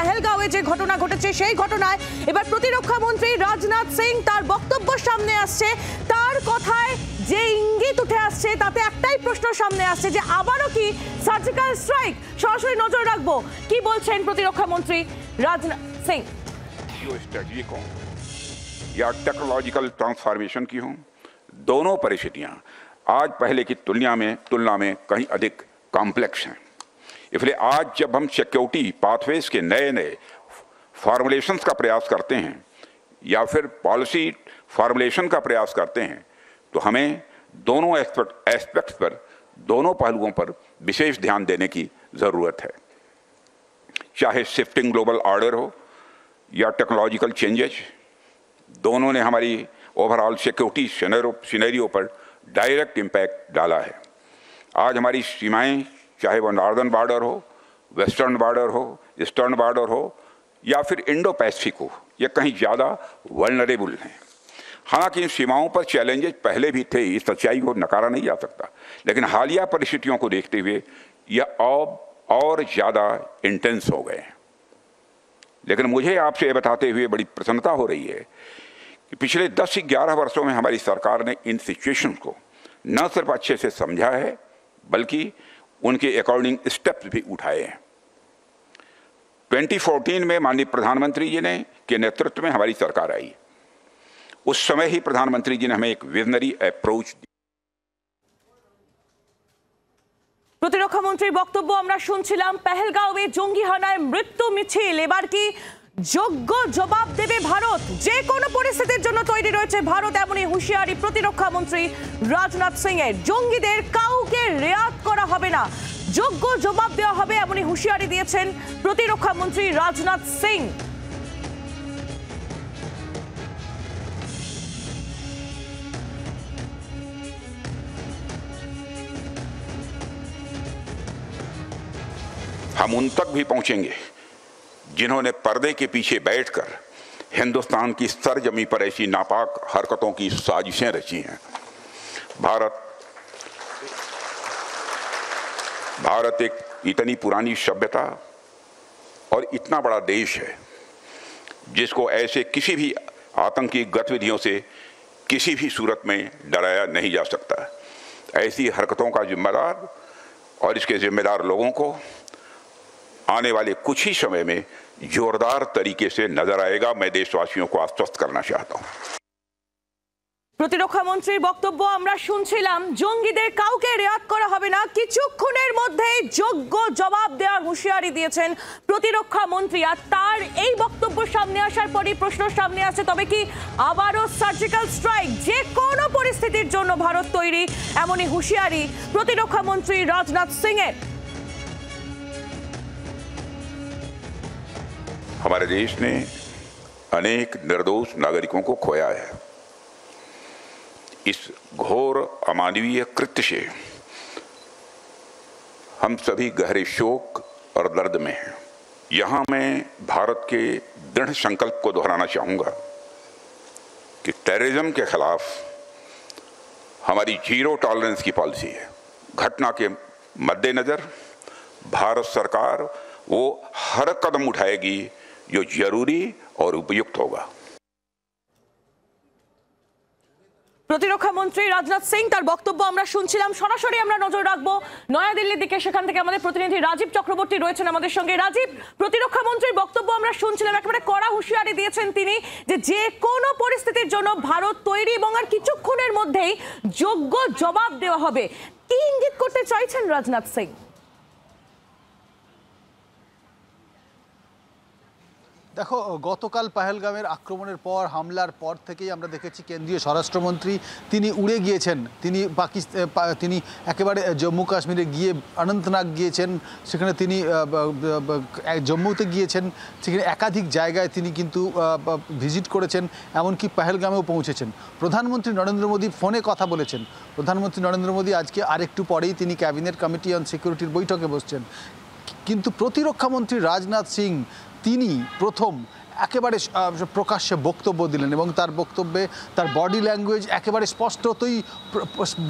পেহেলগাঁওয়ে যে ঘটনা ঘটেছে সেই ঘটনায় এবার প্রতিরক্ষা মন্ত্রী রাজনাথ সিং তার বক্তব্য সামনে আসছে। তার কথায় যে ইঙ্গিত উঠে আসছে তাতে একটাই প্রশ্ন সামনে আসছে যে আবারও কি সার্জিক্যাল স্ট্রাইক। সরাসরি নজর রাখবো কি বলছেন প্রতিরক্ষা मନ୍ତ୍ରୀ राजनाथ सिंह। स्ट्रेटजी को या टेक्नोलॉजिकल ट्रांसफॉर्मेशन की हो, दोनों परिस्थितियां आज पहले की तुलना में कहीं अधिक कॉम्प्लेक्स हैं। इसलिए आज जब हम सिक्योरिटी पाथवेज के नए फॉर्मुलेशंस का प्रयास करते हैं या फिर पॉलिसी फॉर्मुलेशन का प्रयास करते हैं तो हमें दोनों एस्पेक्ट्स पर, दोनों पहलुओं पर विशेष ध्यान देने की ज़रूरत है। चाहे शिफ्टिंग ग्लोबल ऑर्डर हो या टेक्नोलॉजिकल चेंजेस, दोनों ने हमारी ओवरऑल सिक्योरिटी सिनेरियो पर डायरेक्ट इम्पैक्ट डाला है। आज हमारी सीमाएं, चाहे वो नॉर्दर्न बॉर्डर हो, वेस्टर्न बॉर्डर हो, ईस्टर्न बॉर्डर हो या फिर इंडो पैसिफिक हो, ये कहीं ज़्यादा वल्नरेबल हैं। हालांकि इन सीमाओं पर चैलेंजेस पहले भी थे, इस सच्चाई को नकारा नहीं जा सकता, लेकिन हालिया परिस्थितियों को देखते हुए यह और ज़्यादा इंटेंस हो गए हैं। लेकिन मुझे आपसे ये बताते हुए बड़ी प्रसन्नता हो रही है कि पिछले 10 से 11 वर्षों में हमारी सरकार ने इन सिचुएशन को न सिर्फ अच्छे से समझा है बल्कि उनके अकॉर्डिंग स्टेप्स भी उठाए हैं। 2014 में माननीय प्रधानमंत्री जी ने के नेतृत्व में हमारी सरकार आई। उस समय ही प्रधानमंत्री जी ने हमें एक विजनरी अप्रोच दी। প্রতিরক্ষা মন্ত্রীর বক্তব্য আমরা শুনছিলাম। পেহেলগাঁওয়ে জঙ্গি হানায় মৃত্যু মিছিল, এবার কি যোগ্য জবাব দেবে ভারত? যে কোনো পরিস্থিতির জন্য তৈরি রয়েছে ভারত, এমনই হুঁশিয়ারি প্রতিরক্ষা মন্ত্রী রাজনাথ সিং এর। জঙ্গিদের কাউকে রেয়াত করা হবে না, যোগ্য জবাব দেওয়া হবে, এমনই হুঁশিয়ারি দিয়েছেন প্রতিরক্ষা মন্ত্রী রাজনাথ সিং। हम उन तक भी पहुंचेंगे जिन्होंने पर्दे के पीछे बैठकर हिंदुस्तान की सरजमी पर ऐसी नापाक हरकतों की साजिशें रची हैं। भारत एक इतनी पुरानी सभ्यता और इतना बड़ा देश है जिसको ऐसे किसी भी आतंकी गतिविधियों से किसी भी सूरत में डराया नहीं जा सकता। ऐसी हरकतों का जिम्मेदार और इसके जिम्मेदार लोगों को आने वाले कुछ ही समय में जोरदार तरीके से नजर आएगा। मैं देशवासियों को आश्वस्त करना चाहता हूं। প্রতিরক্ষা মন্ত্রীর বক্তব্য আমরা শুনছিলাম। জঙ্গিদের কাউকে রেয়াত করা হবে না, কিছুক্ষণের মধ্যেই যোগ্য জবাব দেওয়ার হুঁশিয়ারি দিয়েছেন প্রতিরক্ষা মন্ত্রী। আর তার এই বক্তব্য সামনে আসার পরই প্রশ্ন সামনে আসে, তবে কি আবারও সার্জিক্যাল স্ট্রাইক? যে কোনো পরিস্থিতির জন্য ভারত তৈরি, এমনই হুঁশিয়ারি প্রতিরক্ষা মন্ত্রী রাজনাথ সিং এর। हमारे देश ने अनेक निर्दोष नागरिकों को खोया है। इस घोर अमानवीय कृत्य से हम सभी गहरे शोक और दर्द में हैं। यहाँ मैं भारत के दृढ़ संकल्प को दोहराना चाहूँगा कि टेररिज्म के खिलाफ हमारी जीरो टॉलरेंस की पॉलिसी है। घटना के मद्देनजर भारत सरकार वो हर कदम उठाएगी जो जरूरी और उपयुक्त होगा। প্রতিরক্ষা মন্ত্রী রাজনাথ সিং তার বক্তব্য আমরা শুনছিলাম। সরাসরি আমরা নজর রাখবো নয়াদিল্লির দিকে, সেখান থেকে আমাদের প্রতিনিধি রাজীব চক্রবর্তী রয়েছেন আমাদের সঙ্গে। রাজীব, প্রতিরক্ষা মন্ত্রীর বক্তব্য আমরা শুনছিলাম, একেবারে কড়া হুঁশিয়ারি দিয়েছেন তিনি যে কোনো পরিস্থিতির জন্য ভারত তৈরি এবং আর কিছুক্ষণের মধ্যেই যোগ্য জবাব দেওয়া হবে। কি ইঙ্গিত করতে চাইছেন রাজনাথ সিং? দেখো, গতকাল পহেলগাঁওয়ের আক্রমণের পর, হামলার পর থেকেই আমরা দেখেছি কেন্দ্রীয় স্বরাষ্ট্রমন্ত্রী তিনি উড়ে গিয়েছেন। তিনি একেবারে জম্মু কাশ্মীরে গিয়ে অনন্তনাগ গিয়েছেন, সেখানে তিনি জম্মুতে গিয়েছেন, সেখানে একাধিক জায়গায় তিনি কিন্তু ভিজিট করেছেন, এমনকি পহেলগাঁওয়েও পৌঁছেছেন। প্রধানমন্ত্রী নরেন্দ্র মোদী ফোনে কথা বলেছেন। প্রধানমন্ত্রী নরেন্দ্র মোদী আজকে আরেকটু পরেই তিনি ক্যাবিনেট কমিটি অন সিকিউরিটির বৈঠকে বসছেন। কিন্তু প্রতিরক্ষামন্ত্রী রাজনাথ সিং তিনি প্রথম একেবারে প্রকাশ্যে বক্তব্য দিলেন এবং তার বক্তব্যে তার বডি ল্যাঙ্গুয়েজ একেবারে স্পষ্টতই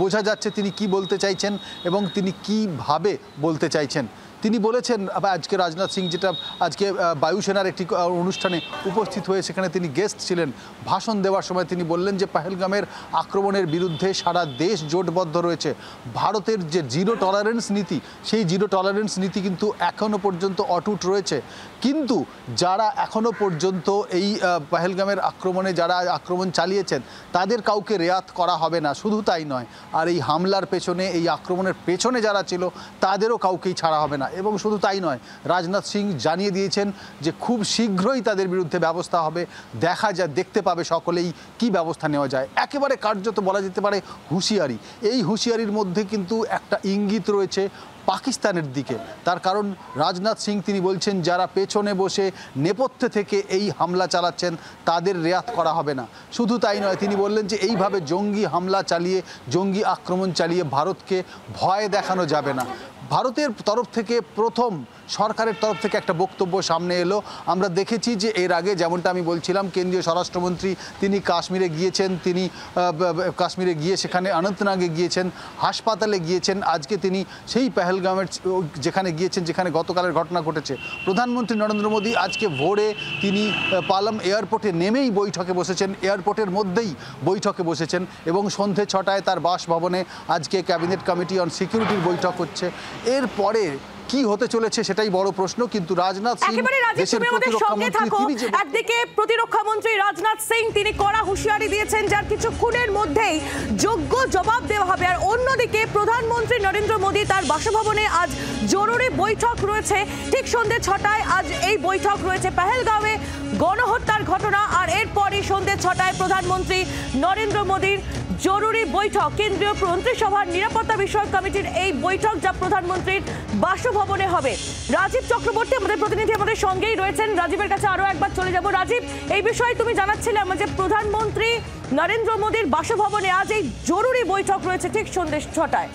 বোঝা যাচ্ছে তিনি কি বলতে চাইছেন এবং তিনি কিভাবে বলতে চাইছেন। তিনি বলেছেন, আজকে রাজনাথ সিং যেটা আজকে বায়ুসেনার একটি অনুষ্ঠানে উপস্থিত হয়ে সেখানে তিনি গেস্ট ছিলেন, ভাষণ দেওয়ার সময় তিনি বললেন যে পেহেলগামের আক্রমণের বিরুদ্ধে সারা দেশ জোটবদ্ধ রয়েছে। ভারতের যে জিরো টলারেন্স নীতি, সেই জিরো টলারেন্স নীতি কিন্তু এখনও পর্যন্ত অটুট রয়েছে। কিন্তু যারা এখনও পর্যন্ত এই পেহেলগামের আক্রমণে যারা আক্রমণ চালিয়েছেন তাদের কাউকে রেয়াত করা হবে না। শুধু তাই নয়, আর এই হামলার পেছনে, এই আক্রমণের পেছনে যারা ছিল তাদেরও কাউকেই ছাড়া হবে না। এবং শুধু তাই নয়, রাজনাথ সিং জানিয়ে দিয়েছেন যে খুব শীঘ্রই তাদের বিরুদ্ধে ব্যবস্থা হবে। দেখতে পাবে সকলেই কি ব্যবস্থা নেওয়া যায়। একেবারে কার্যত বলা যেতে পারে হুঁশিয়ারি। এই হুঁশিয়ারির মধ্যে কিন্তু একটা ইঙ্গিত রয়েছে পাকিস্তানের দিকে। তার কারণ রাজনাথ সিং তিনি বলছেন যারা পেছনে বসে নেপথ্যে থেকে এই হামলা চালাচ্ছেন তাদের রেয়াত করা হবে না। শুধু তাই নয়, তিনি বললেন যে এইভাবে জঙ্গি হামলা চালিয়ে, জঙ্গি আক্রমণ চালিয়ে ভারতকে ভয় দেখানো যাবে না। ভারতের তরফ থেকে প্রথম, সরকারের তরফ থেকে একটা বক্তব্য সামনে এলো। আমরা দেখেছি যে এর আগে যেমনটা আমি বলছিলাম, কেন্দ্রীয় স্বরাষ্ট্রমন্ত্রী তিনি কাশ্মীরে গিয়েছেন, তিনি কাশ্মীরে গিয়ে সেখানে অনন্তনাগে গিয়েছেন, হাসপাতালে গিয়েছেন। আজকে তিনি সেই পেহেলগামের যেখানে গিয়েছেন, যেখানে গতকালের ঘটনা ঘটেছে। প্রধানমন্ত্রী নরেন্দ্র মোদী আজকে ভোরে তিনি পালাম এয়ারপোর্টে নেমেই বৈঠকে বসেছেন, এয়ারপোর্টের মধ্যেই বৈঠকে বসেছেন এবং সন্ধে 6টায় তার বাসভবনে আজকে ক্যাবিনেট কমিটি অন সিকিউরিটির বৈঠক হচ্ছে। এরপরে কি হতে চলেছে সেটাই বড় প্রশ্ন। কিন্তু রাজনাথ সিং দেশের প্রতিরক্ষা মন্ত্রী, একদিকে প্রতিরক্ষা মন্ত্রী রাজনাথ সিং তিনি কড়া হুঁশিয়ারি দিয়েছেন যার কিছুক্ষণের মধ্যেই যোগ্য জবাব দেওয়া হবে, আর অন্যদিকে প্রধানমন্ত্রী নরেন্দ্র মোদী তার বাসভবনে আজ জরুরি বৈঠক রয়েছে। ঠিক সন্ধ্যে 6টায় আজ এই বৈঠক রয়েছে। পেহেলগাঁওয়ে গণহত্যার ঘটনা, আর এরপরই সন্ধ্যে 6টায় প্রধানমন্ত্রী নরেন্দ্র মোদীর জরুরি বৈঠক, কেন্দ্রীয় মন্ত্রিসভার নিরাপত্তা বিষয়ক কমিটির এই বৈঠক যা প্রধানমন্ত্রীর বাসভবনে হবে। রাজীব চক্রবর্তী আমাদের প্রতিনিধি আমাদের সঙ্গেই রয়েছেন। রাজীবের কাছে আরো একবার চলে যাব। রাজীব, এই বিষয়ে তুমি জানাচ্ছিলে যে প্রধানমন্ত্রী নরেন্দ্র মোদীর বাসভবনে আজ এই জরুরি বৈঠক রয়েছে ঠিক সন্ধ্যে 6টায়।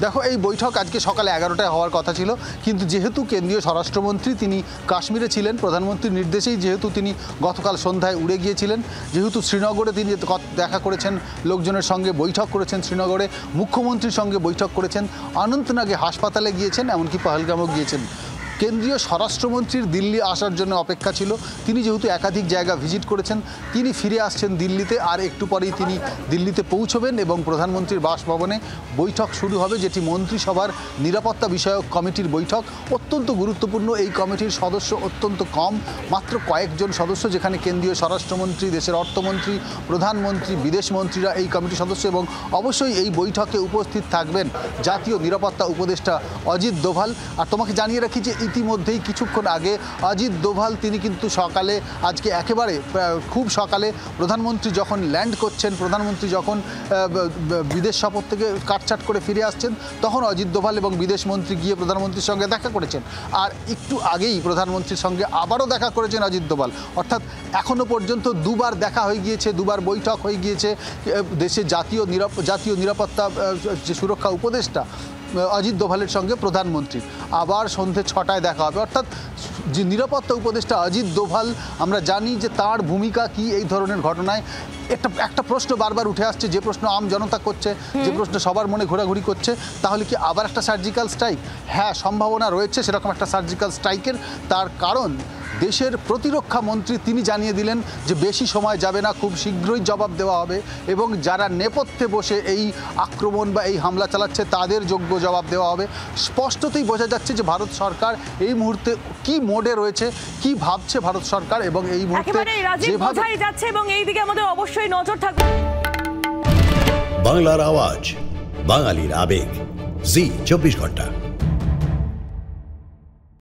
দেখো, এই বৈঠক আজকে সকালে 11টায় হওয়ার কথা ছিল, কিন্তু যেহেতু কেন্দ্রীয় স্বরাষ্ট্রমন্ত্রী তিনি কাশ্মীরে ছিলেন, প্রধানমন্ত্রীর নির্দেশেই যেহেতু তিনি গতকাল সন্ধ্যায় উড়ে গিয়েছিলেন, যেহেতু শ্রীনগরে তিনি দেখা করেছেন, লোকজনের সঙ্গে বৈঠক করেছেন, শ্রীনগরে মুখ্যমন্ত্রীর সঙ্গে বৈঠক করেছেন, অনন্তনাগে হাসপাতালে গিয়েছেন, এমনকি পহেলগামও গিয়েছেন। কেন্দ্রীয় স্বরাষ্ট্রমন্ত্রীর দিল্লি আসার জন্য অপেক্ষা ছিল। তিনি যেহেতু একাধিক জায়গা ভিজিট করেছেন, তিনি ফিরে আসছেন দিল্লিতে, আর একটু পরেই তিনি দিল্লিতে পৌঁছবেন এবং প্রধানমন্ত্রীর বাসভবনে বৈঠক শুরু হবে, যেটি মন্ত্রিসভার নিরাপত্তা বিষয়ক কমিটির বৈঠক। অত্যন্ত গুরুত্বপূর্ণ এই কমিটির সদস্য অত্যন্ত কম, মাত্র কয়েকজন সদস্য, যেখানে কেন্দ্রীয় স্বরাষ্ট্রমন্ত্রী, দেশের অর্থমন্ত্রী, প্রধানমন্ত্রী, বিদেশ মন্ত্রীরা এই কমিটির সদস্য। এবং অবশ্যই এই বৈঠকে উপস্থিত থাকবেন জাতীয় নিরাপত্তা উপদেষ্টা অজিত দোভাল। আর তোমাকে জানিয়ে রাখি যে ইতিমধ্যেই কিছুক্ষণ আগে অজিত দোভাল তিনি কিন্তু সকালে, আজকে একেবারে খুব সকালে প্রধানমন্ত্রী যখন ল্যান্ড করছেন, প্রধানমন্ত্রী যখন বিদেশ সফর থেকে কাটছাট করে ফিরে আসছেন, তখন অজিত দোভাল এবং বিদেশ মন্ত্রী গিয়ে প্রধানমন্ত্রীর সঙ্গে দেখা করেছেন। আর একটু আগেই প্রধানমন্ত্রীর সঙ্গে আবারও দেখা করেছেন অজিত দোভাল। অর্থাৎ এখনও পর্যন্ত দুবার দেখা হয়ে গিয়েছে, দুবার বৈঠক হয়ে গিয়েছে। দেশের জাতীয় নিরাপত্তা যে সুরক্ষা উপদেষ্টা অজিত দোভালের সঙ্গে প্রধানমন্ত্রী আবার সন্ধ্যে 6টায় দেখা হবে। অর্থাৎ যে নিরাপত্তা উপদেষ্টা অজিত দোভাল, আমরা জানি যে তার ভূমিকা কি এই ধরনের ঘটনায়। একটা প্রশ্ন বারবার উঠে আসছে, যে প্রশ্ন আম জনতা করছে, যে প্রশ্ন সবার মনে ঘোরাঘুরি করছে, তাহলে কি আবার একটা সার্জিক্যাল স্ট্রাইক? হ্যাঁ, সম্ভাবনা রয়েছে সেরকম একটা সার্জিক্যাল স্ট্রাইকের। তার কারণ দেশের প্রতিরক্ষা মন্ত্রী তিনি জানিয়ে দিলেন যে বেশি সময় যাবে না, খুব শীঘ্রই জবাব দেওয়া হবে এবং যারা নেপথ্যে বসে এই আক্রমণ বা এই হামলা চালাচ্ছে তাদের যোগ্য জবাব দেওয়া হবে। স্পষ্টতই বোঝা যাচ্ছে যে ভারত সরকার এই মুহূর্তে কি মোডে রয়েছে, কি ভাবছে ভারত সরকার, এবং এই মুহূর্তে যেভাবে যাচ্ছে এবং এই দিকে আমাদের অবশ্যই নজর থাকবে। বাংলার আওয়াজ, বাঙালির আবেগ, জি 24 ঘন্টা।